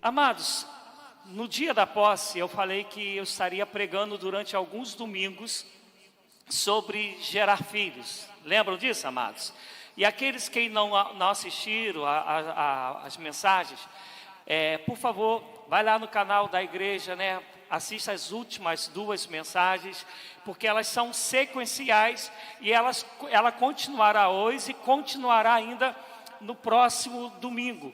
Amados, no dia da posse eu falei que eu estaria pregando durante alguns domingos sobre gerar filhos. Lembram disso, amados? E aqueles que não assistiram as mensagens, por favor, vai lá no canal da igreja, né? Assista as últimas 2 mensagens, porque elas são sequenciais e ela continuará hoje e continuará ainda no próximo domingo.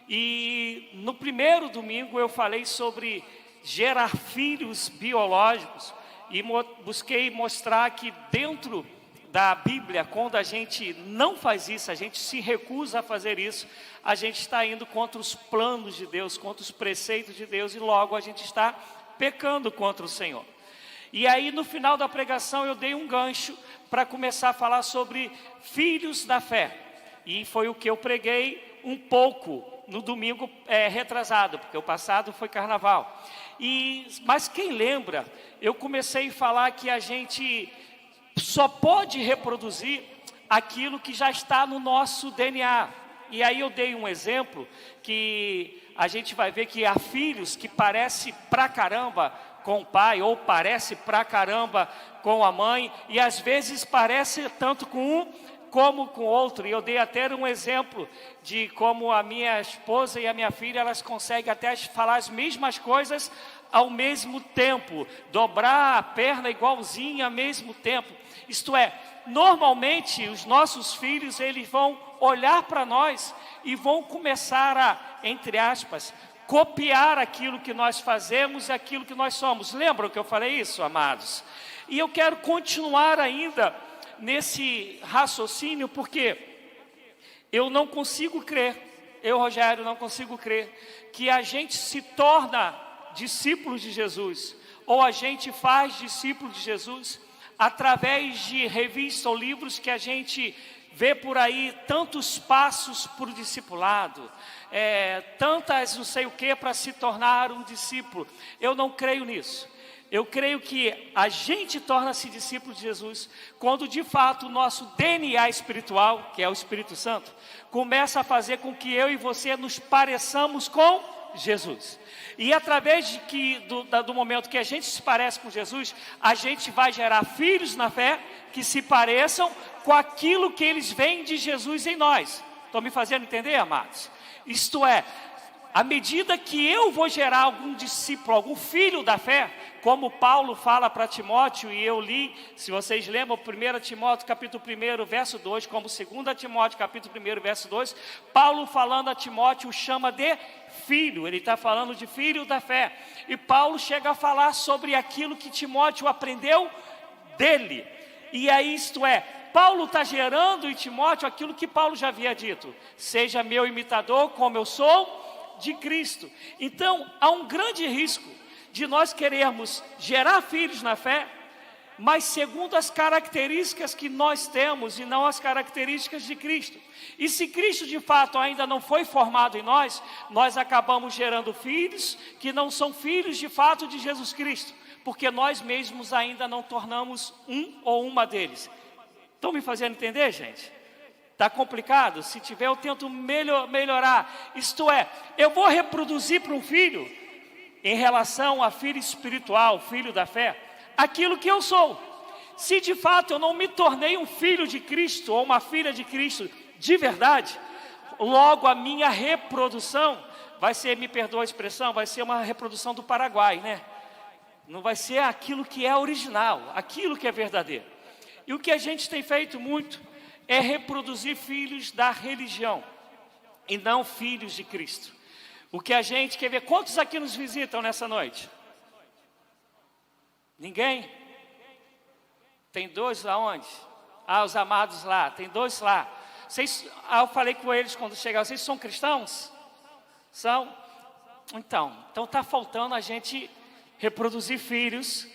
E no primeiro domingo eu falei sobre gerar filhos biológicos e busquei mostrar que dentro da Bíblia, quando a gente não faz isso, a gente se recusa a fazer isso, a gente está indo contra os planos de Deus, contra os preceitos de Deus, e logo a gente está pecando contra o Senhor. E aí no final da pregação eu dei um gancho para começar a falar sobre filhos da fé. E foi o que eu preguei um pouco no domingo retrasado, porque o passado foi carnaval. Mas quem lembra, eu comecei a falar que a gente só pode reproduzir aquilo que já está no nosso DNA. E aí eu dei um exemplo que a gente vai ver que há filhos que parecem pra caramba com o pai, ou parece pra caramba com a mãe, e às vezes parece tanto com um como com o outro. E eu dei até um exemplo de como a minha esposa e a minha filha, elas conseguem até falar as mesmas coisas ao mesmo tempo, dobrar a perna igualzinha ao mesmo tempo. Isto é, normalmente os nossos filhos, eles vão olhar para nós e vão começar a, entre aspas, copiar aquilo que nós fazemos e aquilo que nós somos. Lembram que eu falei isso, amados? E eu quero continuar ainda nesse raciocínio, porque eu não consigo crer, Rogério, não consigo crer que a gente se torna discípulos de Jesus, ou a gente faz discípulos de Jesus através de revistas ou livros que a gente vê por aí, tantos passos para o discipulado, tantas não sei o que para se tornar um discípulo. Eu não creio nisso. Eu creio que a gente torna-se discípulo de Jesus quando de fato o nosso DNA espiritual, que é o Espírito Santo, começa a fazer com que eu e você nos pareçamos com Jesus. E através do momento que a gente se parece com Jesus, a gente vai gerar filhos na fé que se pareçam com aquilo que eles veem de Jesus em nós. Estão me fazendo entender, amados? Isto é, à medida que eu vou gerar algum discípulo, algum filho da fé, como Paulo fala para Timóteo, e eu li, se vocês lembram, 1 Timóteo capítulo 1, verso 2, como 2 Timóteo capítulo 1, verso 2, Paulo falando a Timóteo o chama de filho, ele está falando de filho da fé. E Paulo chega a falar sobre aquilo que Timóteo aprendeu dele. E aí isto é, Paulo está gerando em Timóteo aquilo que Paulo já havia dito: seja meu imitador como eu sou de Cristo. Então há um grande risco de nós querermos gerar filhos na fé, mas segundo as características que nós temos e não as características de Cristo. E se Cristo de fato ainda não foi formado em nós, nós acabamos gerando filhos que não são filhos de fato de Jesus Cristo, porque nós mesmos ainda não tornamos um ou uma deles. Estão me fazendo entender, gente? Está complicado? Se tiver, eu tento melhorar. Isto é, eu vou reproduzir para um filho, em relação a filho espiritual, filho da fé, aquilo que eu sou. Se de fato eu não me tornei um filho de Cristo ou uma filha de Cristo de verdade, logo a minha reprodução vai ser, me perdoa a expressão, vai ser uma reprodução do Paraguai, né? Não vai ser aquilo que é original, aquilo que é verdadeiro. E o que a gente tem feito muito é reproduzir filhos da religião e não filhos de Cristo. O que a gente quer ver, quantos aqui nos visitam nessa noite? Ninguém? Tem 2 lá onde? Os amados lá, tem 2 lá. Eu falei com eles quando chegaram, vocês são cristãos? São? Então está faltando a gente reproduzir filhos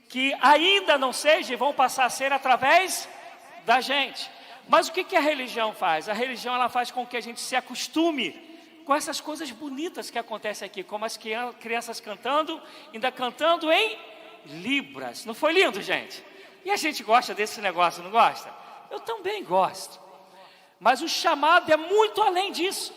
que ainda não sejam e vão passar a ser através da gente. Mas o que a religião faz? A religião ela faz com que a gente se acostume com essas coisas bonitas que acontecem aqui, como as crianças cantando, ainda cantando em libras. Não foi lindo, gente? E a gente gosta desse negócio, não gosta? Eu também gosto. Mas o chamado é muito além disso.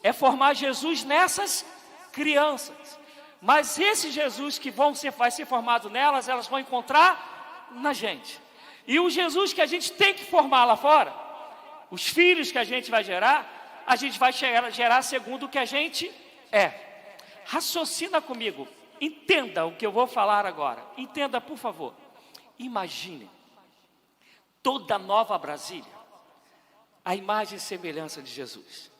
É formar Jesus nessas crianças. Mas esse Jesus que vai ser formado nelas, elas vão encontrar na gente. E o Jesus que a gente tem que formar lá fora, os filhos que a gente vai gerar segundo o que a gente é. Raciocina comigo, entenda o que eu vou falar agora. Entenda, por favor. Imagine toda Nova Brasília, a imagem e semelhança de Jesus.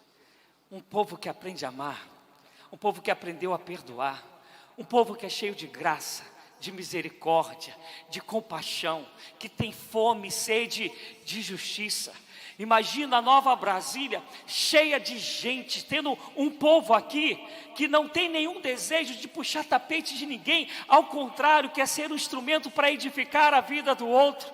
Um povo que aprende a amar, um povo que aprendeu a perdoar, um povo que é cheio de graça, de misericórdia, de compaixão, que tem fome e sede de justiça. Imagina a Nova Brasília cheia de gente, tendo um povo aqui que não tem nenhum desejo de puxar tapete de ninguém, ao contrário, quer ser um instrumento para edificar a vida do outro.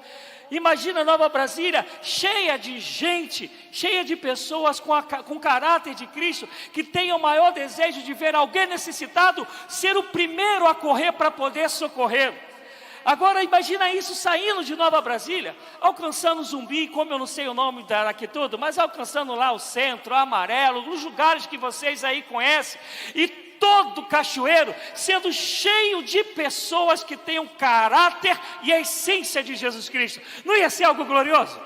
Imagina a Nova Brasília cheia de gente, cheia de pessoas com caráter de Cristo, que tenham o maior desejo de ver alguém necessitado, ser o primeiro a correr para poder socorrer. Agora imagina isso saindo de Nova Brasília, alcançando Zumbi, como eu não sei o nome daqui tudo, mas alcançando lá o Centro, o Amarelo, os lugares que vocês aí conhecem, e todo Cachoeiro sendo cheio de pessoas que tenham caráter e a essência de Jesus Cristo. Não ia ser algo glorioso?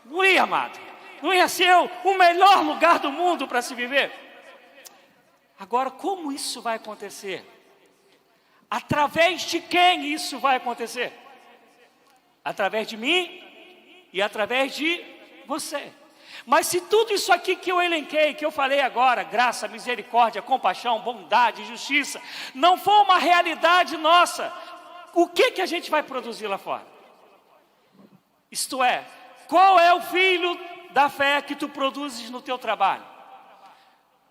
Não ia, amado. Não ia ser o melhor lugar do mundo para se viver? Agora, como isso vai acontecer? Através de quem isso vai acontecer? Através de mim e através de você. Mas se tudo isso aqui que eu elenquei, que eu falei agora, graça, misericórdia, compaixão, bondade, justiça, não for uma realidade nossa, o que a gente vai produzir lá fora? Isto é, qual é o filho da fé que tu produzes no teu trabalho?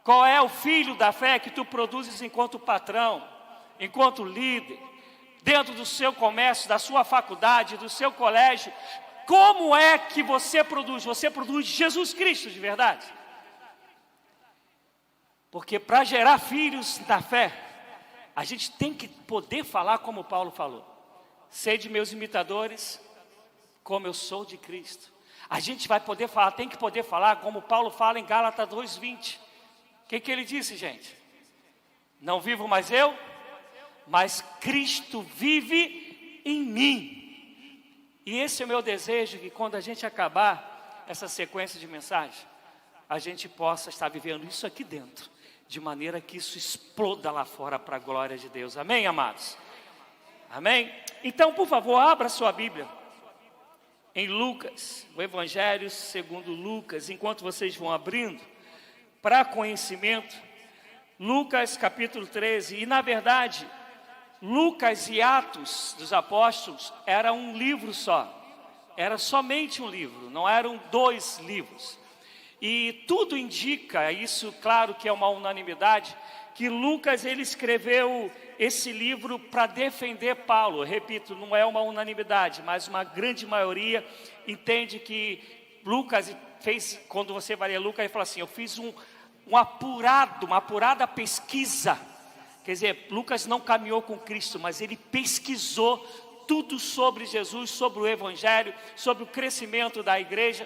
Qual é o filho da fé que tu produzes enquanto patrão, enquanto líder, dentro do seu comércio, da sua faculdade, do seu colégio? Como é que você produz? Você produz Jesus Cristo de verdade? Porque para gerar filhos da fé, a gente tem que poder falar como Paulo falou. Sede meus imitadores, como eu sou de Cristo. A gente vai poder falar, tem que poder falar como Paulo fala em Gálatas 2:20. O que ele disse, gente? Não vivo mais eu, mas Cristo vive em mim. E esse é o meu desejo, que quando a gente acabar essa sequência de mensagem, a gente possa estar vivendo isso aqui dentro, de maneira que isso exploda lá fora para a glória de Deus. Amém, amados? Amém? Então, por favor, abra sua Bíblia em Lucas, o Evangelho segundo Lucas, enquanto vocês vão abrindo, para conhecimento, Lucas capítulo 13, e na verdade, Lucas e Atos dos Apóstolos era um livro só, era somente um livro, não eram dois livros. E tudo indica, isso claro que é uma unanimidade, que Lucas ele escreveu esse livro para defender Paulo. Repito, não é uma unanimidade, mas uma grande maioria entende que Lucas fez, quando você vai ler Lucas, ele fala assim, eu fiz uma apurada pesquisa. Quer dizer, Lucas não caminhou com Cristo, mas ele pesquisou tudo sobre Jesus, sobre o Evangelho, sobre o crescimento da igreja.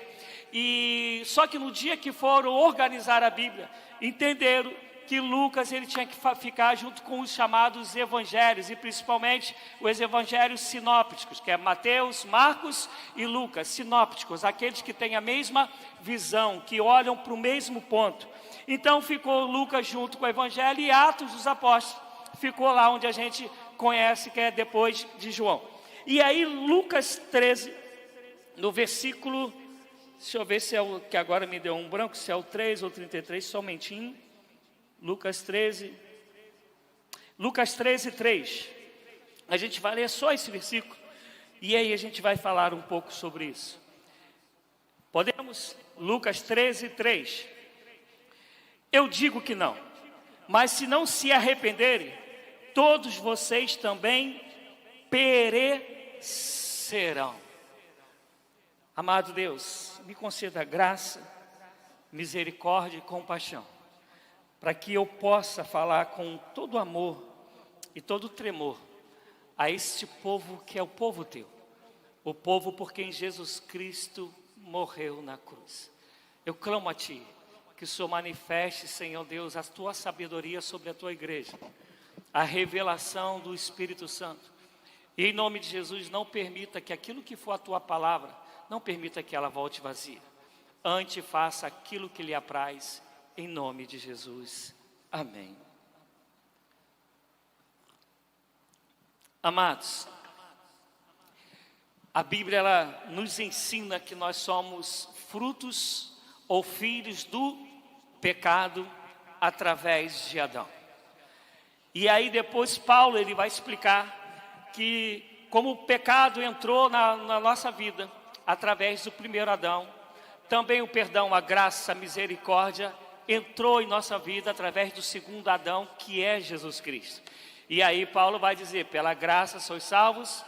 E só que no dia que foram organizar a Bíblia, entenderam que Lucas ele tinha que ficar junto com os chamados evangelhos, e principalmente os evangelhos sinópticos, que é Mateus, Marcos e Lucas, sinópticos, aqueles que têm a mesma visão, que olham para o mesmo ponto. Então ficou Lucas junto com o Evangelho, e Atos dos Apóstolos ficou lá onde a gente conhece, que é depois de João. E aí Lucas 13, no versículo, deixa eu ver se é o que agora me deu um branco, se é o 3 ou 33, somente Lucas 13, 3. A gente vai ler só esse versículo, e aí a gente vai falar um pouco sobre isso. Podemos? Lucas 13, 3. Eu digo que não, mas se não se arrependerem, todos vocês também perecerão. Amado Deus, me conceda graça, misericórdia e compaixão, para que eu possa falar com todo amor e todo tremor a este povo que é o povo teu, o povo por quem Jesus Cristo morreu na cruz. Eu clamo a ti, que o Senhor manifeste, Senhor Deus, a tua sabedoria sobre a tua igreja, a revelação do Espírito Santo. E em nome de Jesus, não permita que aquilo que for a tua palavra, não permita que ela volte vazia. Antes faça aquilo que lhe apraz, em nome de Jesus. Amém. Amados, a Bíblia ela nos ensina que nós somos frutos ou filhos do pecado através de Adão. E aí depois Paulo ele vai explicar que como o pecado entrou na nossa vida através do primeiro Adão, também o perdão, a graça, a misericórdia entrou em nossa vida através do segundo Adão, que é Jesus Cristo. E aí Paulo vai dizer, pela graça sois salvos,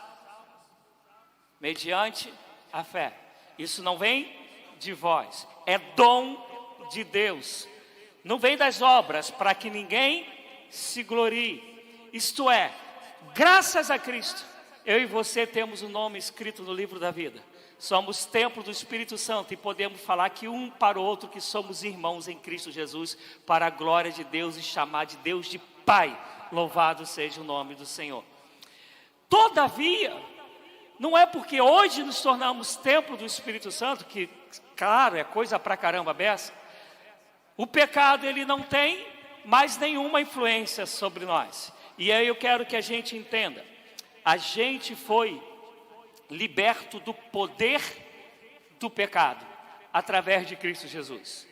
mediante a fé. Isso não vem de vós, é dom de Deus. Não vem das obras, para que ninguém se glorie. Isto é, graças a Cristo, eu e você temos o nome escrito no livro da vida. Somos templo do Espírito Santo e podemos falar que um para o outro que somos irmãos em Cristo Jesus, para a glória de Deus e chamar de Deus de Pai. Louvado seja o nome do Senhor. Todavia, não é porque hoje nos tornamos templo do Espírito Santo, que, claro, é coisa pra caramba beça, o pecado ele não tem mais nenhuma influência sobre nós. E aí eu quero que a gente entenda, a gente foi liberto do poder do pecado, através de Cristo Jesus.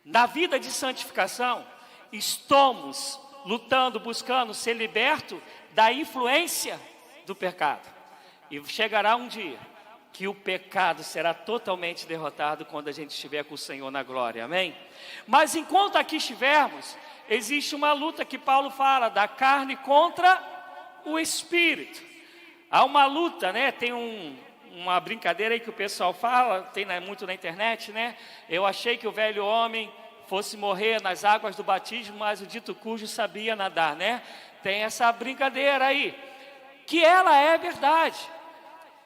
Na vida de santificação, estamos lutando, buscando ser liberto da influência do pecado. E chegará um dia que o pecado será totalmente derrotado quando a gente estiver com o Senhor na glória, amém? Mas enquanto aqui estivermos, existe uma luta que Paulo fala, da carne contra o Espírito. Há uma luta, né? Tem uma brincadeira aí que o pessoal fala, tem muito na internet, né? Eu achei que o velho homem fosse morrer nas águas do batismo, mas o dito cujo sabia nadar, né? Tem essa brincadeira aí, que ela é verdade.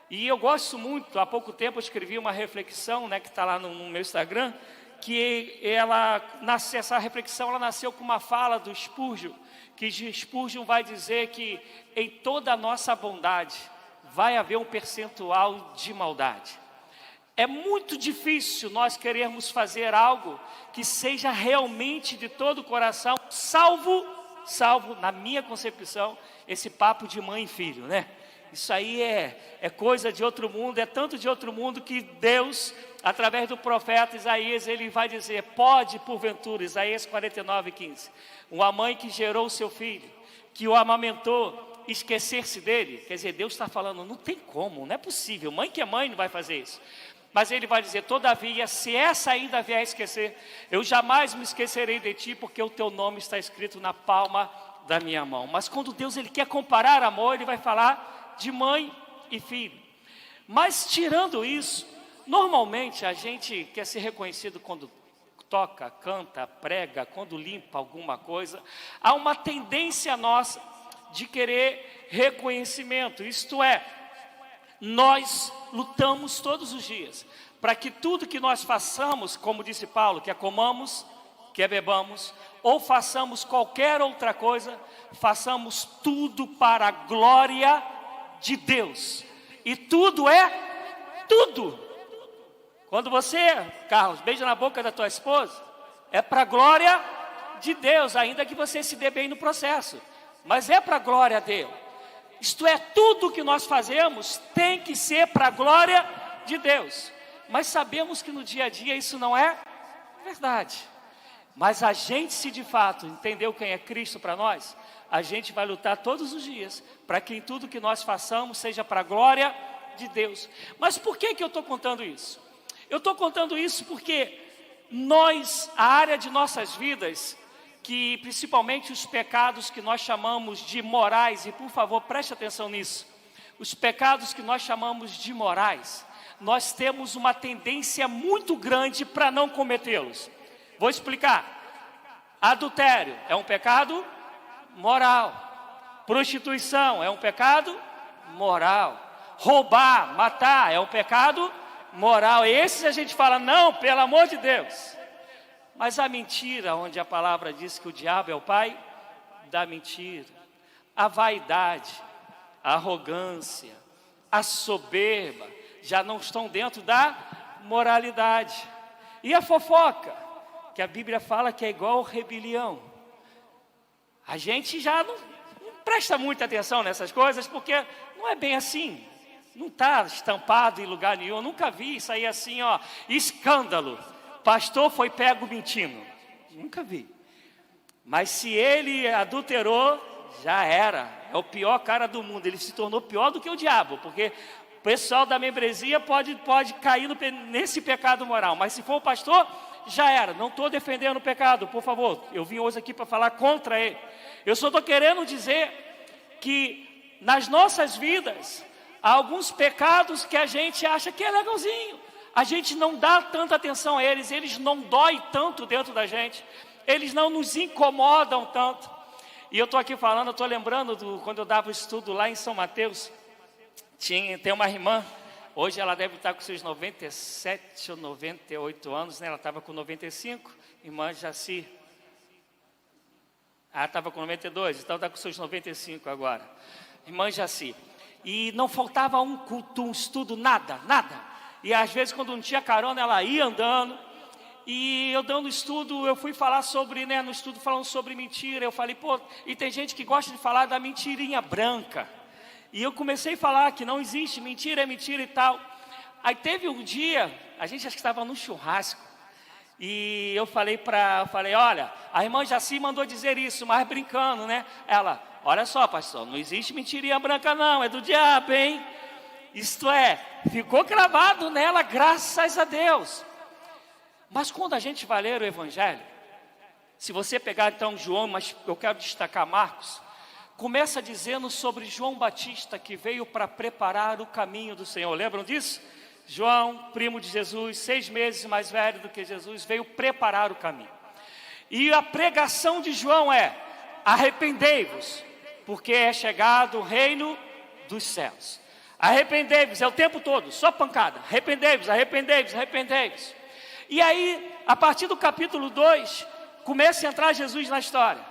E eu gosto muito, há pouco tempo eu escrevi uma reflexão, né, que está lá no meu Instagram, que essa reflexão ela nasceu com uma fala do Spurgeon, que Spurgeon vai dizer que em toda a nossa bondade vai haver um percentual de maldade. É muito difícil nós querermos fazer algo que seja realmente de todo o coração, salvo, na minha concepção, esse papo de mãe e filho, né? Isso aí é coisa de outro mundo, é tanto de outro mundo que Deus, através do profeta Isaías, ele vai dizer, pode porventura, Isaías 49:15, uma mãe que gerou o seu filho, que o amamentou, esquecer-se dele. Quer dizer, Deus está falando, não tem como, não é possível, mãe que é mãe não vai fazer isso. Mas ele vai dizer, todavia, se essa ainda vier a esquecer, eu jamais me esquecerei de ti, porque o teu nome está escrito na palma da minha mão. Mas quando Deus ele quer comparar amor, ele vai falar de mãe e filho. Mas tirando isso, normalmente a gente quer ser reconhecido quando toca, canta, prega, quando limpa alguma coisa. Há uma tendência nossa de querer reconhecimento, isto é, nós lutamos todos os dias para que tudo que nós façamos, como disse Paulo, quer comamos, quer bebamos, ou façamos qualquer outra coisa, façamos tudo para a glória de Deus. E tudo é tudo. Quando você, Carlos, beija na boca da tua esposa, é para a glória de Deus, ainda que você se dê bem no processo, mas é para a glória dele. Isto é, tudo que nós fazemos tem que ser para a glória de Deus. Mas sabemos que no dia a dia isso não é verdade. Mas a gente, se de fato entendeu quem é Cristo para nós, a gente vai lutar todos os dias para que em tudo que nós façamos seja para a glória de Deus. Mas por que eu estou contando isso? Eu estou contando isso porque nós, a área de nossas vidas, que principalmente os pecados que nós chamamos de morais, e por favor preste atenção nisso, os pecados que nós chamamos de morais, nós temos uma tendência muito grande para não cometê-los. Vou explicar. Adultério é um pecado moral. Prostituição é um pecado moral. Roubar, matar é um pecado moral. Esses a gente fala, não, pelo amor de Deus. Mas a mentira, onde a palavra diz que o diabo é o pai da mentira, a vaidade, a arrogância, a soberba, já não estão dentro da moralidade. E a fofoca, que a Bíblia fala que é igual rebelião. A gente já não presta muita atenção nessas coisas, porque não é bem assim. Não está estampado em lugar nenhum. Eu nunca vi isso aí assim, ó, escândalo. Pastor foi pego mentindo. Nunca vi. Mas se ele adulterou, já era. É o pior cara do mundo. Ele se tornou pior do que o diabo, porque o pessoal da membresia pode cair nesse pecado moral. Mas se for o pastor, já era. Não estou defendendo o pecado, por favor. Eu vim hoje aqui para falar contra ele. Eu só estou querendo dizer que nas nossas vidas há alguns pecados que a gente acha que é legalzinho. A gente não dá tanta atenção a eles não doem tanto dentro da gente, eles não nos incomodam tanto. E eu estou aqui falando, eu estou lembrando quando eu dava o estudo lá em São Mateus, tem uma irmã, hoje ela deve estar com seus 97 ou 98 anos, né? Ela estava com 95, irmã Jaci. Estava com 92, então está com seus 95 agora. Irmã Jaci. E não faltava um culto, um estudo, nada. E às vezes quando não tinha carona, ela ia andando. E eu dando estudo, eu fui falar sobre, no estudo falando sobre mentira. Eu falei, e tem gente que gosta de falar da mentirinha branca. E eu comecei a falar que não existe, mentira é mentira e tal. Aí teve um dia, a gente acho que estava no churrasco. E eu falei, olha, a irmã Jaci mandou dizer isso, mas brincando, né? Ela, olha só, pastor, não existe mentirinha branca não, é do diabo, hein? Isto é, ficou cravado nela, graças a Deus. Mas quando a gente vai ler o Evangelho, se você pegar então João, mas eu quero destacar Marcos, começa dizendo sobre João Batista, que veio para preparar o caminho do Senhor. Lembram disso? João, primo de Jesus, 6 meses mais velho do que Jesus, veio preparar o caminho. E a pregação de João é: arrependei-vos, porque é chegado o reino dos céus. Arrependei-vos, é o tempo todo, só pancada. Arrependei-vos, arrependei-vos, arrependei-vos. E aí, a partir do capítulo 2, começa a entrar Jesus na história.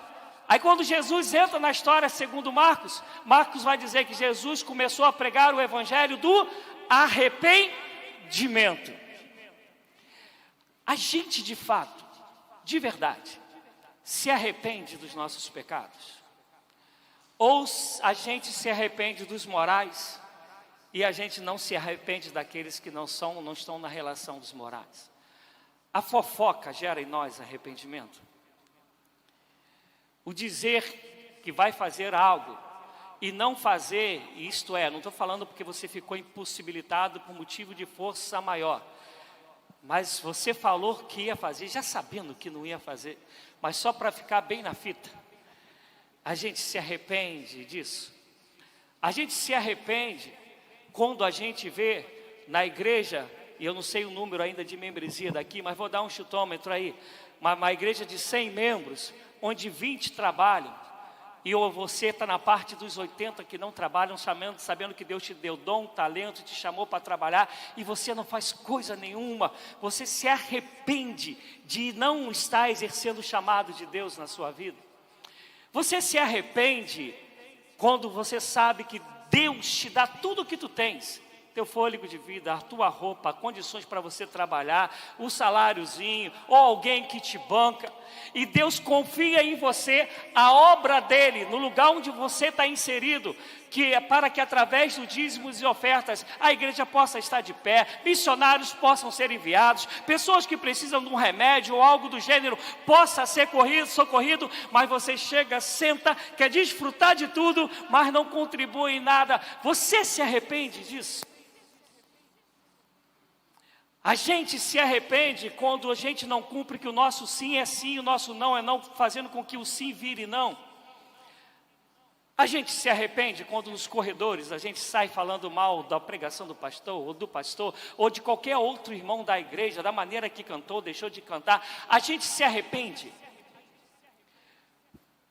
Aí quando Jesus entra na história, segundo Marcos, Marcos vai dizer que Jesus começou a pregar o evangelho do arrependimento. A gente de fato, de verdade, se arrepende dos nossos pecados? Ou a gente se arrepende dos morais e a gente não se arrepende daqueles que não estão na relação dos morais? A fofoca gera em nós arrependimento? O dizer que vai fazer algo e não fazer, isto é, não estou falando porque você ficou impossibilitado por motivo de força maior, mas você falou que ia fazer, já sabendo que não ia fazer, mas só para ficar bem na fita. A gente se arrepende disso. A gente se arrepende quando a gente vê na igreja, e eu não sei o número ainda de membresia daqui, mas vou dar um chutômetro aí, uma igreja de 100 membros, onde 20 trabalham, e você está na parte dos 80 que não trabalham, sabendo que Deus te deu dom, talento, te chamou para trabalhar, e você não faz coisa nenhuma. Você se arrepende de não estar exercendo o chamado de Deus na sua vida. Você se arrepende quando você sabe que Deus te dá tudo o que tu tens, teu fôlego de vida, a tua roupa, condições para você trabalhar, o saláriozinho, ou alguém que te banca, e Deus confia em você a obra dele, no lugar onde você está inserido, que é para que através dos dízimos e ofertas, a igreja possa estar de pé, missionários possam ser enviados, pessoas que precisam de um remédio ou algo do gênero, possa ser socorrido, mas você chega, senta, quer desfrutar de tudo, mas não contribui em nada. Você se arrepende disso? A gente se arrepende quando a gente não cumpre que o nosso sim é sim, o nosso não é não, fazendo com que o sim vire não. A gente se arrepende quando nos corredores a gente sai falando mal da pregação do pastor, ou de qualquer outro irmão da igreja, da maneira que cantou, deixou de cantar. A gente se arrepende.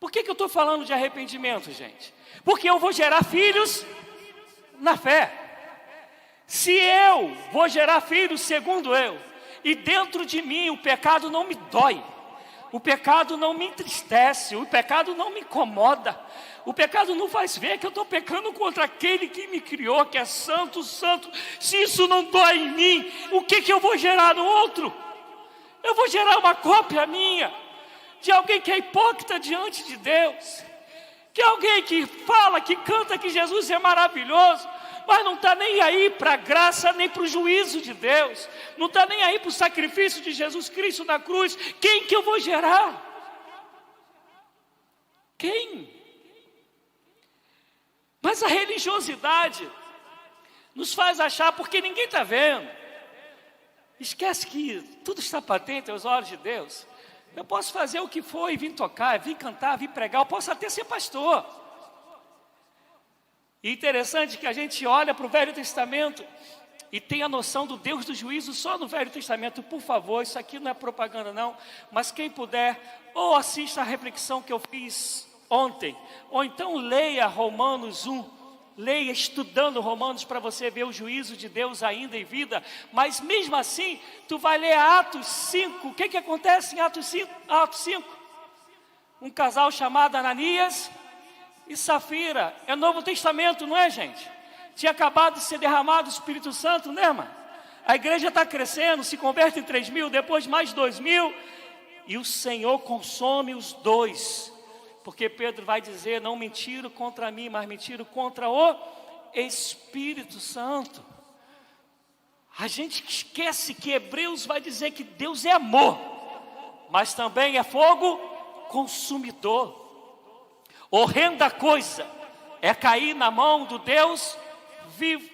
Por que eu estou falando de arrependimento, gente? Porque eu vou gerar filhos na fé. Se eu vou gerar filhos segundo eu E dentro de mim o pecado não me dói. O pecado não me entristece, o pecado não me incomoda. O pecado não faz ver que eu estou pecando contra aquele que me criou, que é santo, santo. Se isso não dói em mim, o que eu vou gerar no outro? Eu vou gerar uma cópia minha, de alguém que é hipócrita diante de Deus. Que é alguém que fala, que canta que Jesus é maravilhoso, mas não está nem aí para a graça, nem para o juízo de Deus. Não está nem aí para o sacrifício de Jesus Cristo na cruz. Quem que eu vou gerar? Quem? Mas a religiosidade nos faz achar, porque ninguém está vendo. Esquece que tudo está patente aos olhos de Deus. Eu posso fazer o que for e vir tocar, vir cantar, vir pregar. Eu posso até ser pastor. E interessante que a gente olha para o Velho Testamento e tem a noção do Deus do juízo só no Velho Testamento. Por favor, isso aqui não é propaganda não, mas quem puder, ou assista a reflexão que eu fiz ontem, ou então leia Romanos 1, leia estudando Romanos para você ver o juízo de Deus ainda em vida. Mas mesmo assim, tu vai ler Atos 5, o que acontece em Atos 5? Um casal chamado Ananias e Safira, é Novo Testamento, não é, gente? Tinha acabado de ser derramado o Espírito Santo, né, irmã? A igreja está crescendo, se converte em 3.000, depois mais 2.000, e o Senhor consome os dois, porque Pedro vai dizer, não mentiram contra mim, mas mentiram contra o Espírito Santo. A gente esquece que Hebreus vai dizer que Deus é amor, mas também é fogo consumidor. Horrenda coisa é cair na mão do Deus vivo.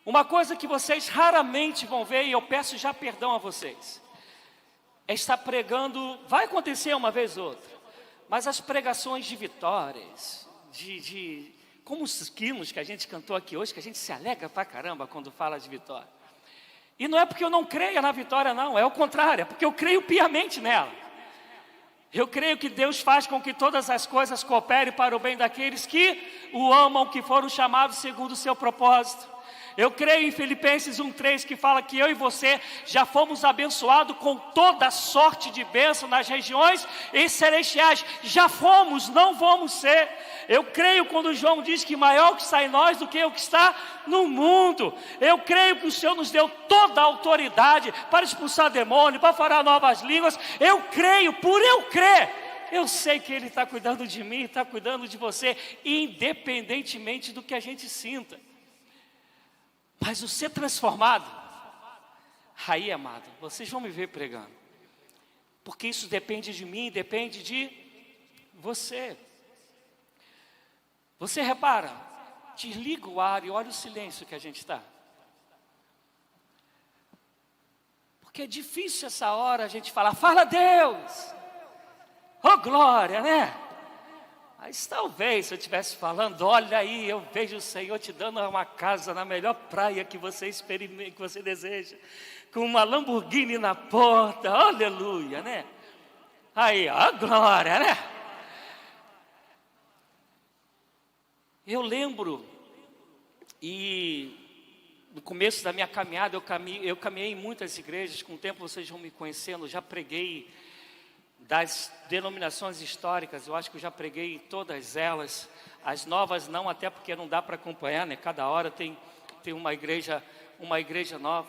Uma coisa que vocês raramente vão ver, e eu peço já perdão a vocês, é estar pregando, vai acontecer uma vez ou outra, mas as pregações de vitórias, como os quilos que a gente cantou aqui hoje, que a gente se alegra pra caramba quando fala de vitória. E não é porque eu não creia na vitória não, é o contrário, é porque eu creio piamente nela. Eu creio que Deus faz com que todas as coisas cooperem para o bem daqueles que o amam, que foram chamados segundo o seu propósito. Eu creio em Filipenses 1:3 que fala que eu e você já fomos abençoados com toda sorte de bênção nas regiões celestiais. Já fomos, não vamos ser. Eu creio quando João diz que maior o que está em nós do que o que está no mundo. Eu creio que o Senhor nos deu toda a autoridade para expulsar demônio, para falar novas línguas. Eu creio, por eu crer. Eu sei que Ele está cuidando de mim, está cuidando de você, independentemente do que a gente sinta. Mas o ser transformado, aí, amado, vocês vão me ver pregando. Porque isso depende de mim, depende de você. Você repara, desliga o ar e olha o silêncio que a gente está. Porque é difícil essa hora a gente falar, fala Deus, oh glória, né? Mas talvez se eu estivesse falando, olha aí, eu vejo o Senhor te dando uma casa na melhor praia que você experimenta, que você deseja, com uma Lamborghini na porta, aleluia, né? Aí, ó, glória, né? Eu lembro, e no começo da minha caminhada, eu caminhei em muitas igrejas, com o tempo vocês vão me conhecendo, já preguei das denominações históricas, eu acho que eu já preguei em todas elas, as novas não, até porque não dá para acompanhar, né? Cada hora tem uma igreja nova.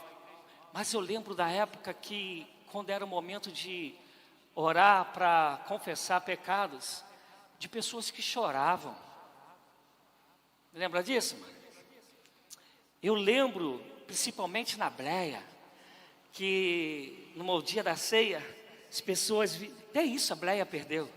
Mas eu lembro da época que, quando era o momento de orar para confessar pecados, de pessoas que choravam. Lembra disso, mano? Eu lembro, principalmente na Bleia, que no dia da ceia, as pessoas, até isso a Bleia perdeu.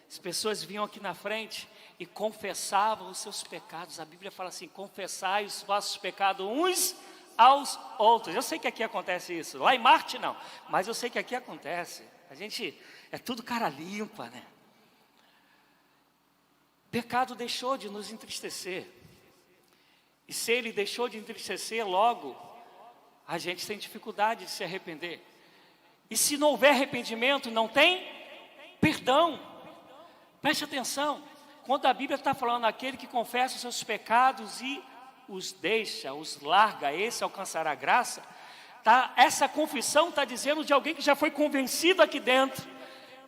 As pessoas vinham aqui na frente e confessavam os seus pecados. A Bíblia fala assim, confessai os vossos pecados uns aos outros. Eu sei que aqui acontece isso, lá em Marte não, mas eu sei que aqui acontece. A gente, é tudo cara limpa, né? Pecado deixou de nos entristecer. E se ele deixou de entristecer, logo, a gente tem dificuldade de se arrepender. E se não houver arrependimento, não tem perdão. Preste atenção, quando a Bíblia está falando aquele que confessa os seus pecados e os deixa, os larga, esse alcançará graça, Tá? Essa confissão está dizendo de alguém que já foi convencido aqui dentro,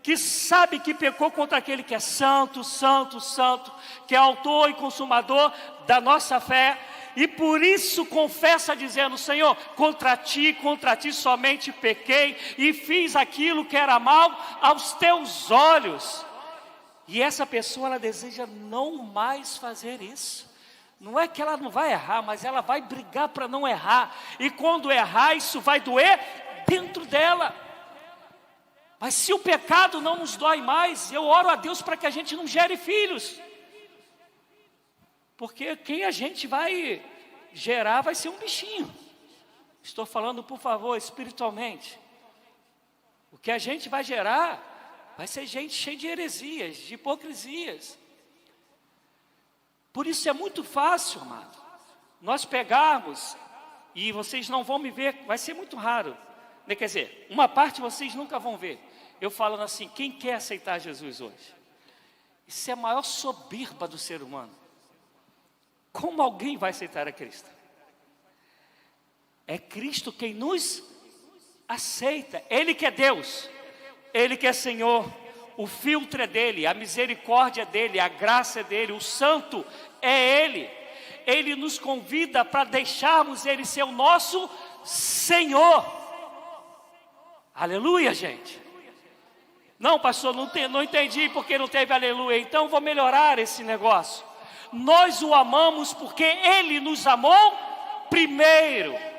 que sabe que pecou contra aquele que é santo, santo, santo, que é autor e consumador da nossa fé, e por isso confessa dizendo: Senhor, contra ti somente pequei, e fiz aquilo que era mal aos teus olhos. E essa pessoa, ela deseja não mais fazer isso. Não é que ela não vai errar, mas ela vai brigar para não errar. E quando errar, isso vai doer dentro dela. Mas se o pecado não nos dói mais, eu oro a Deus para que a gente não gere filhos. Porque quem a gente vai gerar vai ser um bichinho. Estou falando, por favor, espiritualmente. O que a gente vai gerar vai ser gente cheia de heresias, de hipocrisias. Por isso é muito fácil, amado, nós pegarmos, e vocês não vão me ver, vai ser muito raro, né? Quer dizer, uma parte vocês nunca vão ver, eu falando assim: quem quer aceitar Jesus hoje? Isso é a maior soberba do ser humano. Como alguém vai aceitar a Cristo? É Cristo quem nos aceita, Ele que é Deus, Ele que é Senhor. O filtro é dele, a misericórdia é dele, a graça é dele, o santo é ele. Ele nos convida para deixarmos ele ser o nosso Senhor. Aleluia, gente. Não, pastor, não entendi porque não teve aleluia. Então vou melhorar esse negócio. Nós o amamos porque ele nos amou primeiro.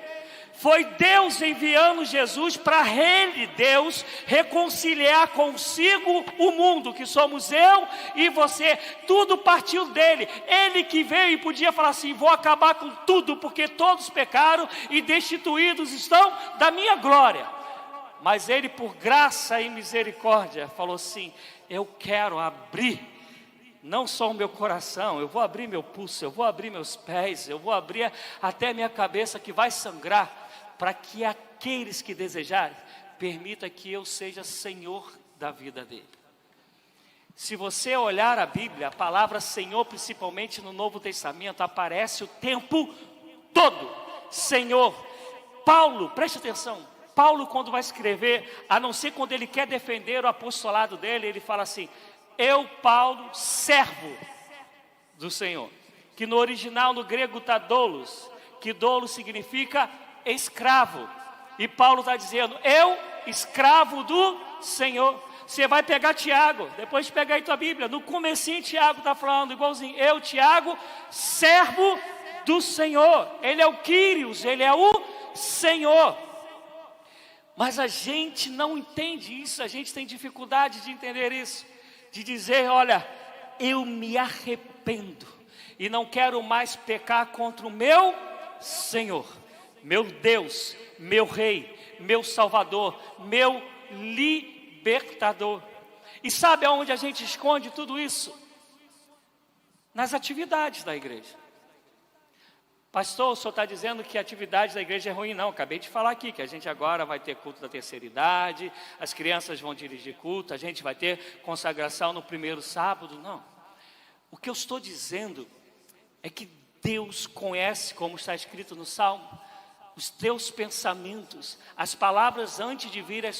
Foi Deus enviando Jesus para ele, Deus, reconciliar consigo o mundo, que somos eu e você. Tudo partiu dele. Ele que veio e podia falar assim: vou acabar com tudo, porque todos pecaram e destituídos estão da minha glória. Mas ele, por graça e misericórdia, falou assim: eu quero abrir não só o meu coração, eu vou abrir meu pulso, eu vou abrir meus pés, eu vou abrir até minha cabeça que vai sangrar, para que aqueles que desejarem, permita que eu seja Senhor da vida dele. Se você olhar a Bíblia, a palavra Senhor, principalmente no Novo Testamento, aparece o tempo todo. Senhor. Paulo, preste atenção, Paulo, quando vai escrever, a não ser quando ele quer defender o apostolado dele, ele fala assim: eu, Paulo, servo do Senhor. Que no original, no grego, está doulos, que doulos significa escravo. E Paulo está dizendo: eu, escravo do Senhor. Você vai pegar Tiago, depois de pegar aí tua Bíblia, no comecinho Tiago está falando igualzinho: eu, Tiago, servo do Senhor. Ele é o Quírios, ele é o Senhor. Mas a gente não entende isso, a gente tem dificuldade de entender isso, de dizer: olha, eu me arrependo e não quero mais pecar contra o meu Senhor, meu Deus, meu Rei, meu Salvador, meu libertador. E sabe aonde a gente esconde tudo isso? Nas atividades da igreja. Pastor, o senhor está dizendo que a atividade da igreja é ruim? Não, acabei de falar aqui que a gente agora vai ter culto da terceira idade, as crianças vão dirigir culto, a gente vai ter consagração no primeiro sábado. Não, o que eu estou dizendo é que Deus conhece, como está escrito no Salmo, os teus pensamentos, as palavras antes de vir à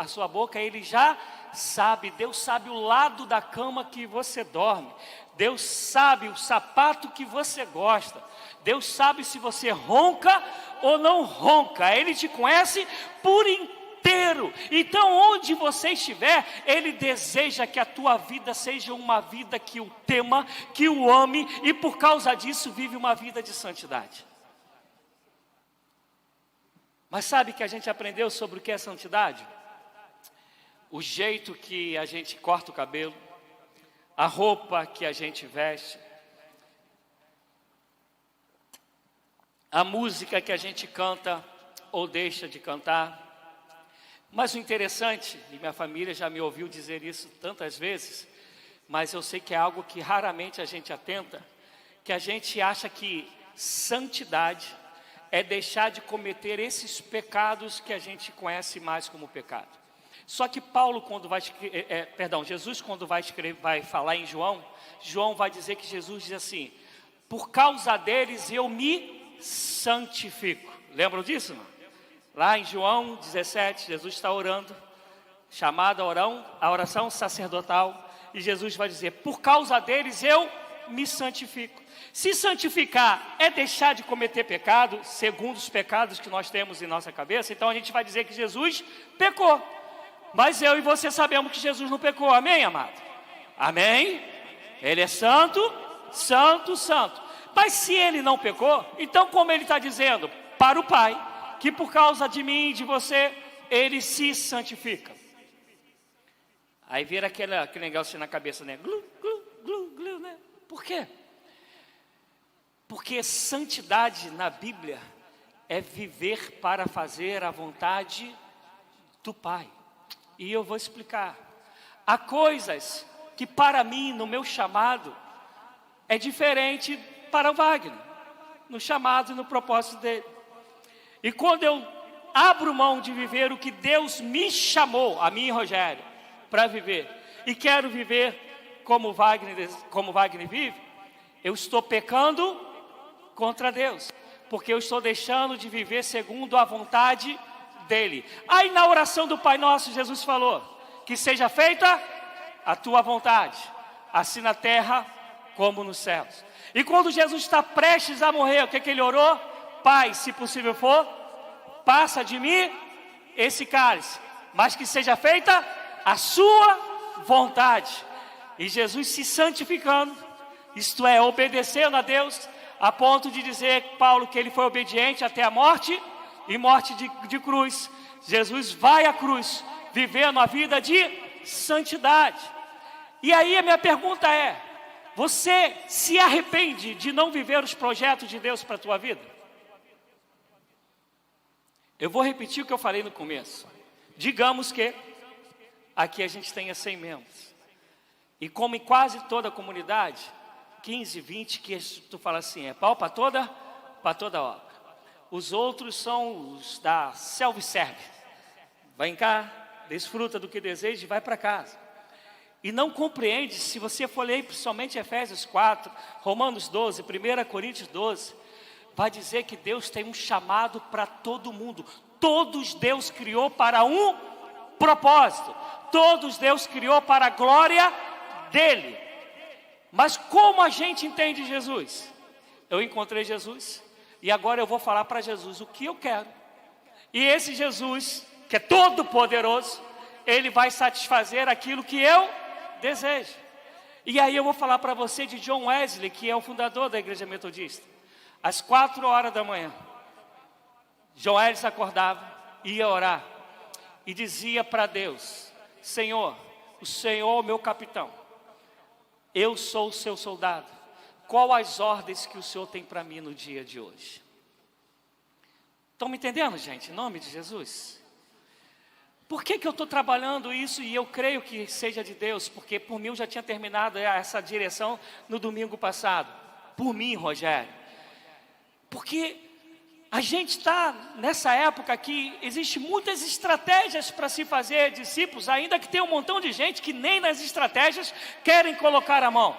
sua boca, Ele já sabe. Deus sabe o lado da cama que você dorme, Deus sabe o sapato que você gosta, Deus sabe se você ronca ou não ronca, Ele te conhece por inteiro. Então onde você estiver, Ele deseja que a tua vida seja uma vida que o tema, que o ame, e por causa disso vive uma vida de santidade. Mas sabe que a gente aprendeu sobre o que é santidade? O jeito que a gente corta o cabelo, a roupa que a gente veste, a música que a gente canta ou deixa de cantar. Mas o interessante, e minha família já me ouviu dizer isso tantas vezes, mas eu sei que é algo que raramente a gente atenta, que a gente acha que santidade é deixar de cometer esses pecados que a gente conhece mais como pecado. Só que Paulo, quando vai Jesus, quando vai falar em João vai dizer que Jesus diz assim: por causa deles eu me santifico. Lembram disso, não? Lá em João 17, Jesus está orando, chamada a oração sacerdotal, e Jesus vai dizer: por causa deles eu me santifico. Se santificar é deixar de cometer pecado, segundo os pecados que nós temos em nossa cabeça, então a gente vai dizer que Jesus pecou. Mas eu e você sabemos que Jesus não pecou, amém, amado? Amém? Ele é santo, santo, santo. Mas se ele não pecou, então como ele está dizendo para o Pai, que por causa de mim e de você, ele se santifica. Aí vira aquele negócio na cabeça, né? Glu, glu, glu, glu, né? Por quê? Porque santidade na Bíblia é viver para fazer a vontade do Pai. E eu vou explicar. Há coisas que para mim, no meu chamado, é diferente para o Wagner, no chamado e no propósito dele. E quando eu abro mão de viver o que Deus me chamou, a mim e Rogério, para viver, e quero viver como Wagner vive, eu estou pecando contra Deus, porque eu estou deixando de viver segundo a vontade dele. Aí na oração do Pai Nosso, Jesus falou: que seja feita a tua vontade, assim na terra como nos céus. E quando Jesus está prestes a morrer, o que ele orou? Pai, se possível for, passa de mim esse cálice, mas que seja feita a sua vontade. E Jesus se santificando, isto é, obedecendo a Deus, a ponto de dizer, Paulo, que ele foi obediente até a morte, e morte de cruz. Jesus vai à cruz, vivendo a vida de santidade. E aí a minha pergunta é: você se arrepende de não viver os projetos de Deus para a tua vida? Eu vou repetir o que eu falei no começo. Digamos que aqui a gente tenha 100 membros. E como em quase toda a comunidade, 15, 20, que tu fala assim, é pau para toda obra. Os outros são os da self-service. Vem cá, desfruta do que deseja e vai para casa. E não compreende, se você for ler principalmente Efésios 4, Romanos 12, 1 Coríntios 12, vai dizer que Deus tem um chamado para todo mundo. Todos Deus criou para um propósito. Todos Deus criou para a glória dele. Mas como a gente entende Jesus? Eu encontrei Jesus e agora eu vou falar para Jesus o que eu quero. E esse Jesus, que é todo poderoso, ele vai satisfazer aquilo que eu desejo. E aí eu vou falar para você de John Wesley, que é o fundador da Igreja Metodista. Às 4 horas da manhã, John Wesley acordava, ia orar e dizia para Deus: Senhor, o Senhor é o meu capitão, eu sou o seu soldado, qual as ordens que o Senhor tem para mim no dia de hoje? Estão me entendendo, gente? Em nome de Jesus. Por que eu estou trabalhando isso e eu creio que seja de Deus? Porque por mim eu já tinha terminado essa direção no domingo passado. Por mim, Rogério. Porque a gente está nessa época que existe muitas estratégias para se fazer discípulos, ainda que tem um montão de gente que nem nas estratégias querem colocar a mão.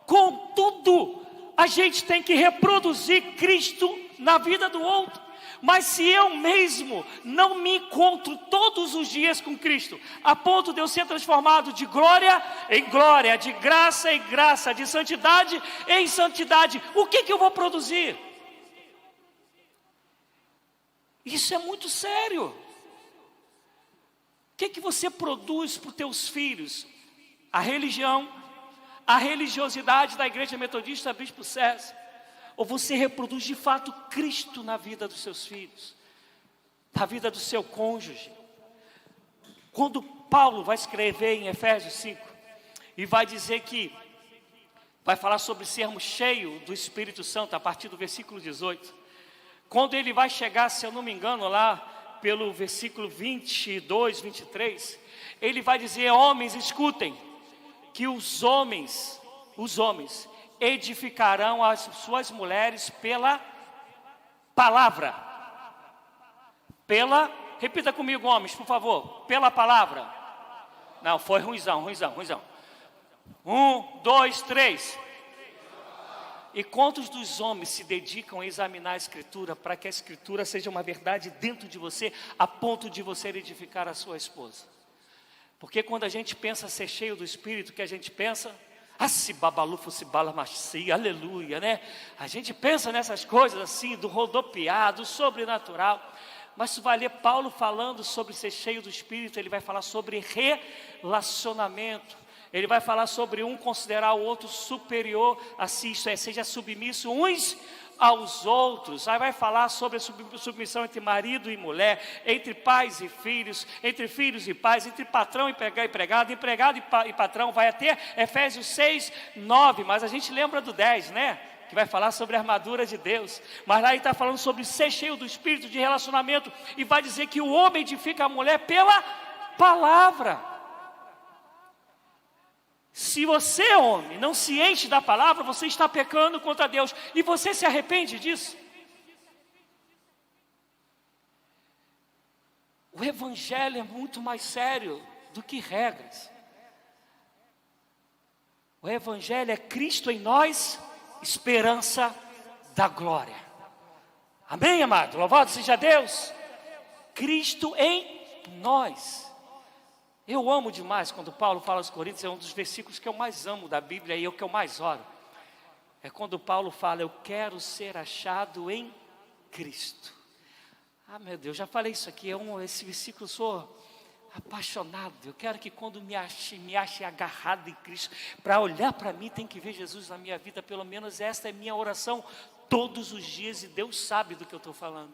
Contudo, a gente tem que reproduzir Cristo na vida do outro. Mas se eu mesmo não me encontro todos os dias com Cristo, a ponto de eu ser transformado de glória em glória, de graça em graça, de santidade em santidade, o que eu vou produzir? Isso é muito sério. O que você produz para os teus filhos? A religião, a religiosidade da Igreja Metodista Bispo César? Ou você reproduz de fato Cristo na vida dos seus filhos, na vida do seu cônjuge? Quando Paulo vai escrever em Efésios 5, e vai dizer que, vai falar sobre sermos cheios do Espírito Santo, a partir do versículo 18, quando ele vai chegar, se eu não me engano, lá pelo versículo 22, 23, ele vai dizer: homens, escutem, que os homens edificarão as suas mulheres pela palavra. Repita comigo, homens, por favor. Pela palavra. Não, foi ruimzão. 1, 2, 3. E quantos dos homens se dedicam a examinar a Escritura para que a Escritura seja uma verdade dentro de você, a ponto de você edificar a sua esposa? Porque quando a gente pensa ser cheio do Espírito, o que a gente pensa? Se babalufo, se balamaci, aleluia, né? A gente pensa nessas coisas assim, do rodopiar, do sobrenatural. Mas se vai ler Paulo falando sobre ser cheio do Espírito, ele vai falar sobre relacionamento. Ele vai falar sobre um considerar o outro superior a si, isto é, seja submisso uns aos outros. Aí vai falar sobre a submissão entre marido e mulher, entre pais e filhos, entre filhos e pais, entre patrão e empregado, empregado e patrão. Vai até Efésios 6, 9, mas a gente lembra do 10, né? Que vai falar sobre a armadura de Deus. Mas lá ele está falando sobre ser cheio do Espírito, de relacionamento, e vai dizer que o homem edifica a mulher pela palavra. Se você, homem, não se enche da palavra, você está pecando contra Deus. E você se arrepende disso? O Evangelho é muito mais sério do que regras. O Evangelho é Cristo em nós, esperança da glória. Amém, amado? Louvado seja Deus. Cristo em nós. Eu amo demais quando Paulo fala aos Coríntios, é um dos versículos que eu mais amo da Bíblia e é o que eu mais oro. É quando Paulo fala, eu quero ser achado em Cristo. Meu Deus, já falei isso aqui, esse versículo eu sou apaixonado. Eu quero que quando me ache agarrado em Cristo, para olhar para mim tem que ver Jesus na minha vida, pelo menos esta é minha oração todos os dias e Deus sabe do que eu estou falando.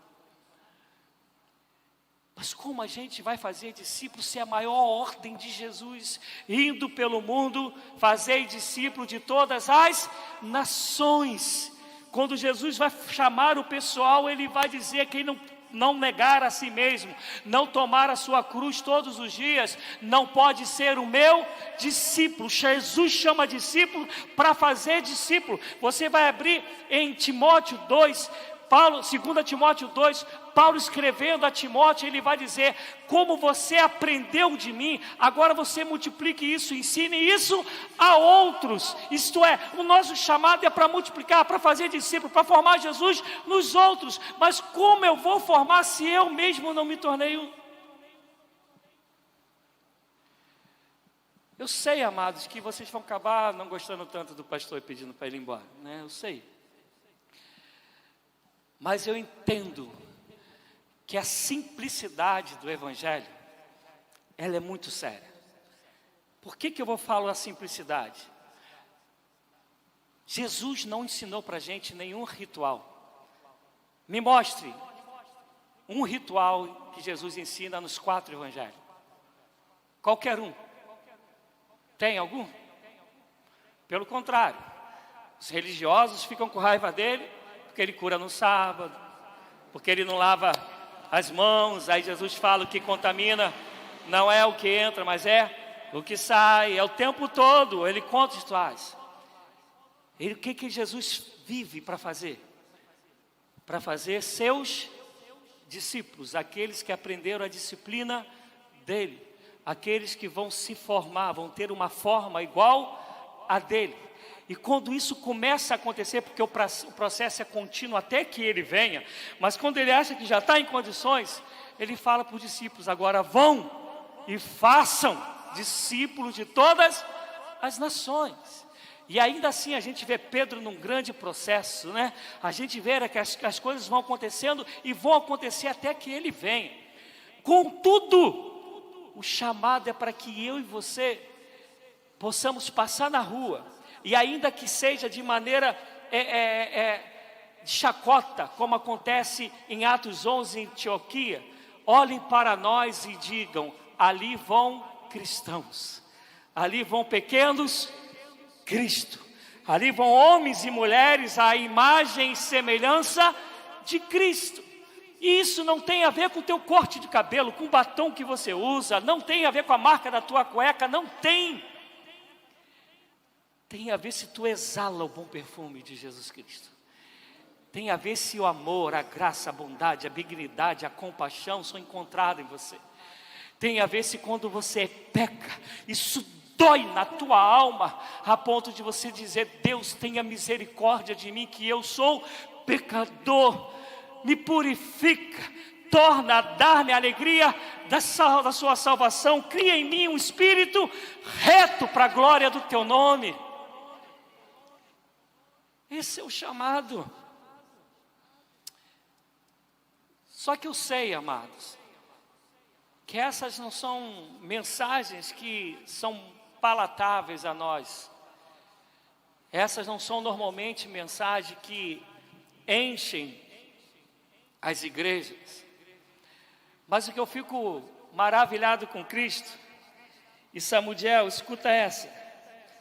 Mas como a gente vai fazer discípulos se é a maior ordem de Jesus, indo pelo mundo, fazer discípulo de todas as nações? Quando Jesus vai chamar o pessoal, ele vai dizer quem não negar a si mesmo, não tomar a sua cruz todos os dias, não pode ser o meu discípulo. Jesus chama discípulo para fazer discípulo. Você vai abrir em Timóteo 2, 2 Timóteo 2, Paulo escrevendo a Timóteo, ele vai dizer, como você aprendeu de mim, agora você multiplique isso, ensine isso a outros. Isto é, o nosso chamado é para multiplicar, para fazer discípulo, para formar Jesus nos outros. Mas como eu vou formar se eu mesmo não me tornei um? Eu sei, amados, que vocês vão acabar não gostando tanto do pastor e pedindo para ele ir embora, né? Eu sei. Mas eu entendo que a simplicidade do Evangelho, ela é muito séria. Por que eu vou falar a simplicidade? Jesus não ensinou para a gente nenhum ritual. Me mostre um ritual que Jesus ensina nos 4 Evangelhos. Qualquer um. Tem algum? Pelo contrário, os religiosos ficam com raiva dele, porque ele cura no sábado, porque ele não lava as mãos. Aí Jesus fala: o que contamina não é o que entra, mas é o que sai. É o tempo todo, ele conta histórias. O que Jesus vive para fazer? Para fazer seus discípulos, aqueles que aprenderam a disciplina dele, aqueles que vão se formar, vão ter uma forma igual a dele. E quando isso começa a acontecer, porque o processo é contínuo até que ele venha, mas quando ele acha que já está em condições, ele fala para os discípulos: agora vão e façam discípulos de todas as nações. E ainda assim a gente vê Pedro num grande processo, né? A gente vê que as coisas vão acontecendo e vão acontecer até que ele venha. Contudo, o chamado é para que eu e você possamos passar na rua, e ainda que seja de maneira de chacota, como acontece em Atos 11 em Antioquia, olhem para nós e digam: ali vão cristãos, ali vão pequenos Cristo, ali vão homens e mulheres à imagem e semelhança de Cristo. E isso não tem a ver com o teu corte de cabelo, com o batom que você usa, não tem a ver com a marca da tua cueca, não tem. Tem a ver se tu exala o bom perfume de Jesus Cristo. Tem a ver se o amor, a graça, a bondade, a benignidade, a compaixão são encontrados em você. Tem a ver se quando você peca, isso dói na tua alma, a ponto de você dizer: Deus, tenha misericórdia de mim, que eu sou pecador, me purifica, torna a dar-me a alegria da sua salvação, cria em mim um espírito reto para a glória do teu nome. Esse é o chamado. Só que eu sei, amados, que essas não são mensagens que são palatáveis a nós. Essas não são normalmente mensagens que enchem as igrejas. Mas o que eu fico maravilhado com Cristo, e Samuel, escuta essa,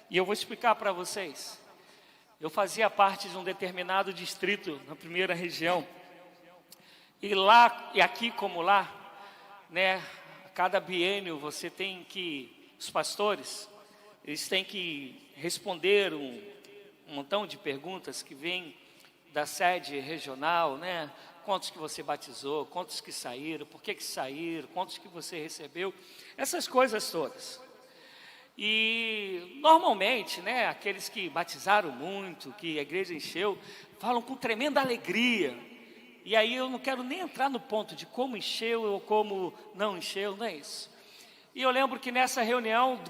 e eu vou explicar para vocês. Eu fazia parte de um determinado distrito na primeira região, e lá, e aqui como lá, né, a cada biênio você tem que, os pastores, eles têm que responder um montão de perguntas que vêm da sede regional, né? Quantos que você batizou, quantos que saíram, por que saíram, quantos que você recebeu, essas coisas todas. E normalmente, né, aqueles que batizaram muito, que a igreja encheu, falam com tremenda alegria. E aí eu não quero nem entrar no ponto de como encheu ou como não encheu, não é isso. E eu lembro que nessa reunião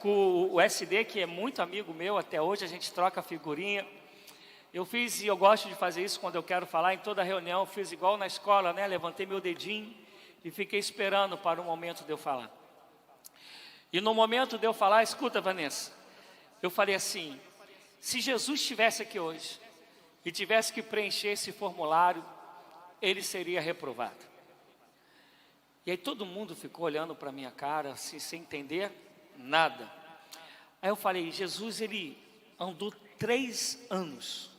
com o SD, que é muito amigo meu, até hoje a gente troca figurinha. Eu fiz, e eu gosto de fazer isso quando eu quero falar, em toda reunião, eu fiz igual na escola, né? Levantei meu dedinho e fiquei esperando para o momento de eu falar. E no momento de eu falar, escuta, Vanessa, eu falei assim: se Jesus estivesse aqui hoje e tivesse que preencher esse formulário, ele seria reprovado. E aí todo mundo ficou olhando para a minha cara, assim, sem entender nada. Aí eu falei: Jesus, ele andou 3 anos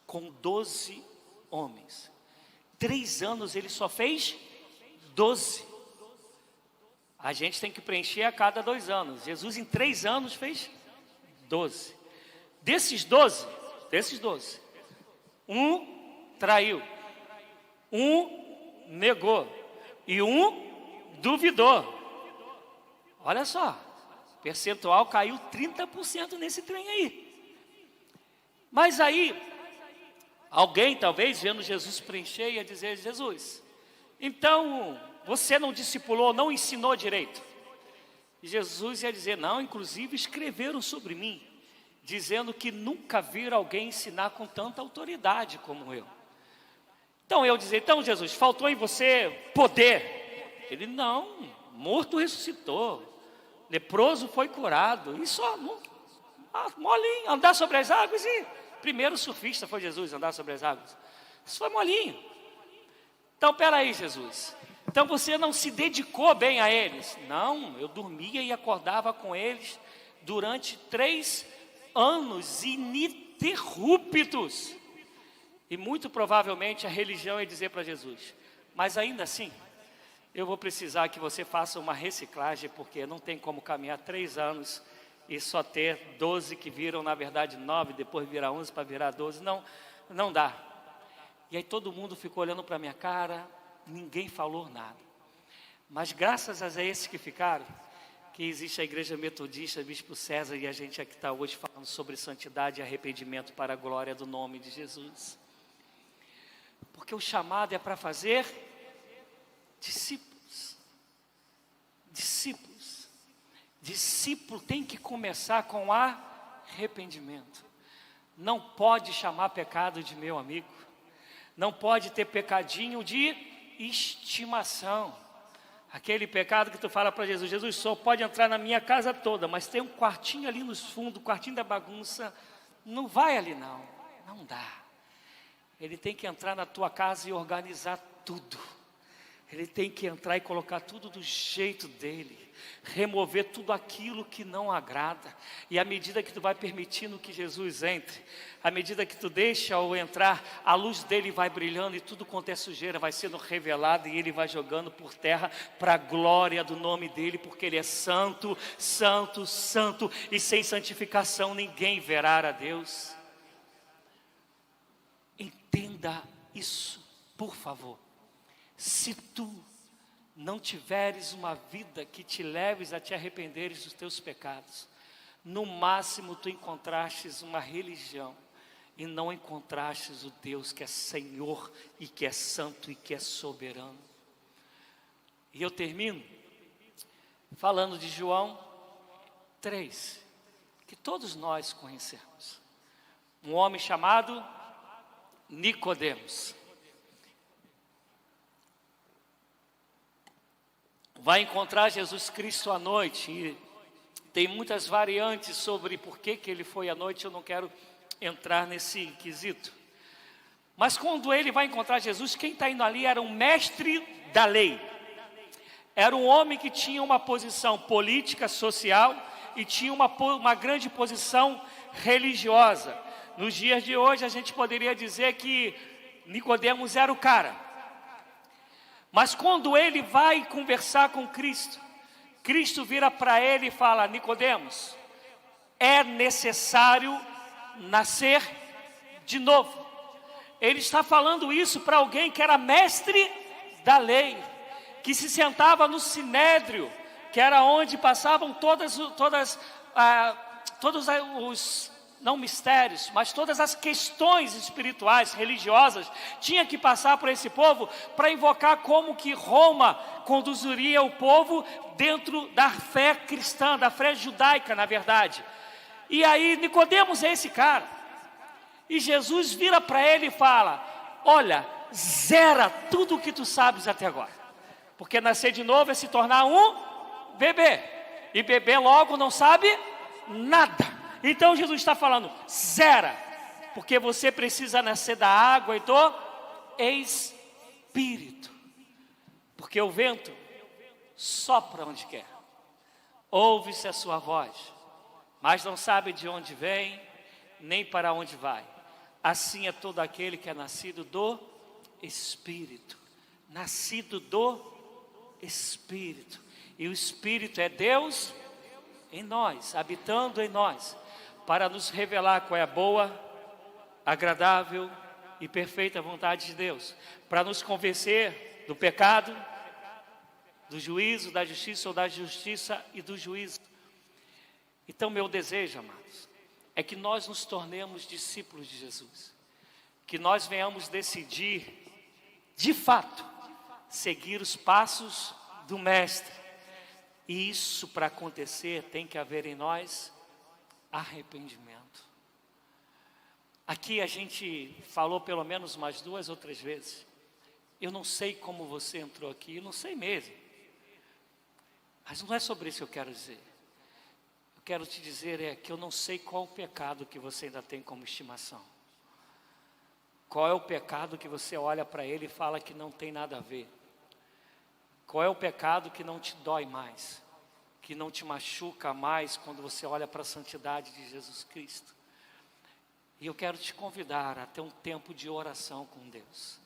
com 12 homens. 3 anos ele só fez 12. A gente tem que preencher a cada 2 anos. Jesus em 3 anos fez 12. Desses 12, um traiu, um negou e um duvidou. Olha só, percentual caiu 30% nesse trem aí. Mas aí, alguém talvez vendo Jesus preencher ia dizer: Jesus, então você não discipulou, não ensinou direito. E Jesus ia dizer: não, inclusive escreveram sobre mim, dizendo que nunca viram alguém ensinar com tanta autoridade como eu. Então eu dizia: então Jesus, faltou em você poder. Ele: não, morto ressuscitou, leproso foi curado, e só, molinho, andar sobre as águas. E primeiro surfista foi Jesus, andar sobre as águas. Isso foi molinho. Então peraí, Jesus, então você não se dedicou bem a eles? Não, eu dormia e acordava com eles durante 3 anos ininterruptos. E muito provavelmente a religião ia dizer para Jesus: mas ainda assim, eu vou precisar que você faça uma reciclagem, porque não tem como caminhar 3 anos e só ter 12 que viram, na verdade 9, depois virar 11 para virar 12, não dá. E aí todo mundo ficou olhando para a minha cara, ninguém falou nada. Mas graças a esses que ficaram, que existe a igreja metodista, Bispo César, e a gente aqui está hoje falando sobre santidade e arrependimento para a glória do nome de Jesus. Porque o chamado é para fazer discípulos. Discípulos. Discípulo tem que começar com arrependimento. Não pode chamar pecado de meu amigo. Não pode ter pecadinho de estimação. Aquele pecado que tu fala para Jesus: Jesus, só pode entrar na minha casa toda, mas tem um quartinho ali nos fundos, o quartinho da bagunça, não vai ali não dá. Ele tem que entrar na tua casa e organizar tudo. Ele tem que entrar e colocar tudo do jeito dele, remover tudo aquilo que não agrada. E à medida que tu vai permitindo que Jesus entre, à medida que tu deixa ao entrar, a luz dele vai brilhando e tudo quanto é sujeira vai sendo revelado, e ele vai jogando por terra para a glória do nome dele, porque ele é santo, santo, santo, e sem santificação ninguém verá a Deus. Entenda isso, por favor. Se tu não tiveres uma vida que te leves a te arrependeres dos teus pecados, no máximo tu encontrastes uma religião e não encontrastes o Deus que é Senhor e que é santo e que é soberano. E eu termino falando de João 3, que todos nós conhecemos. Um homem chamado Nicodemos vai encontrar Jesus Cristo à noite, e tem muitas variantes sobre por que ele foi à noite, eu não quero entrar nesse quesito. Mas quando ele vai encontrar Jesus, quem está indo ali era um mestre da lei. Era um homem que tinha uma posição política, social, e tinha uma grande posição religiosa. Nos dias de hoje a gente poderia dizer que Nicodemos era o cara. Mas quando ele vai conversar com Cristo, Cristo vira para ele e fala: Nicodemos, é necessário nascer de novo. Ele está falando isso para alguém que era mestre da lei, que se sentava no sinédrio, que era onde passavam todos os, não mistérios, mas todas as questões espirituais, religiosas, tinha que passar por esse povo para invocar como que Roma conduziria o povo dentro da fé cristã, da fé judaica, na verdade. E aí Nicodemos é esse cara. E Jesus vira para ele e fala: olha, zera tudo o que tu sabes até agora. Porque nascer de novo é se tornar um bebê. E bebê logo não sabe nada. Então Jesus está falando: zera. Porque você precisa nascer da água e do Espírito. Porque o vento sopra onde quer. Ouve-se a sua voz, mas não sabe de onde vem, nem para onde vai. Assim é todo aquele que é nascido do Espírito. Nascido do Espírito. E o Espírito é Deus em nós, habitando em nós, para nos revelar qual é a boa, agradável e perfeita vontade de Deus, para nos convencer do pecado, do juízo, da justiça ou da justiça e do juízo. Então meu desejo, amados, é que nós nos tornemos discípulos de Jesus, que nós venhamos decidir, de fato, seguir os passos do Mestre. E isso, para acontecer, tem que haver em nós arrependimento. Aqui a gente falou pelo menos umas 2 ou 3 vezes. Eu não sei como você entrou aqui, eu não sei mesmo. Mas não é sobre isso que eu quero dizer. Eu quero te dizer é que eu não sei qual o pecado que você ainda tem como estimação. Qual é o pecado que você olha para ele e fala que não tem nada a ver? Qual é o pecado que não te dói mais? Que não te machuca mais quando você olha para a santidade de Jesus Cristo? E eu quero te convidar a ter um tempo de oração com Deus.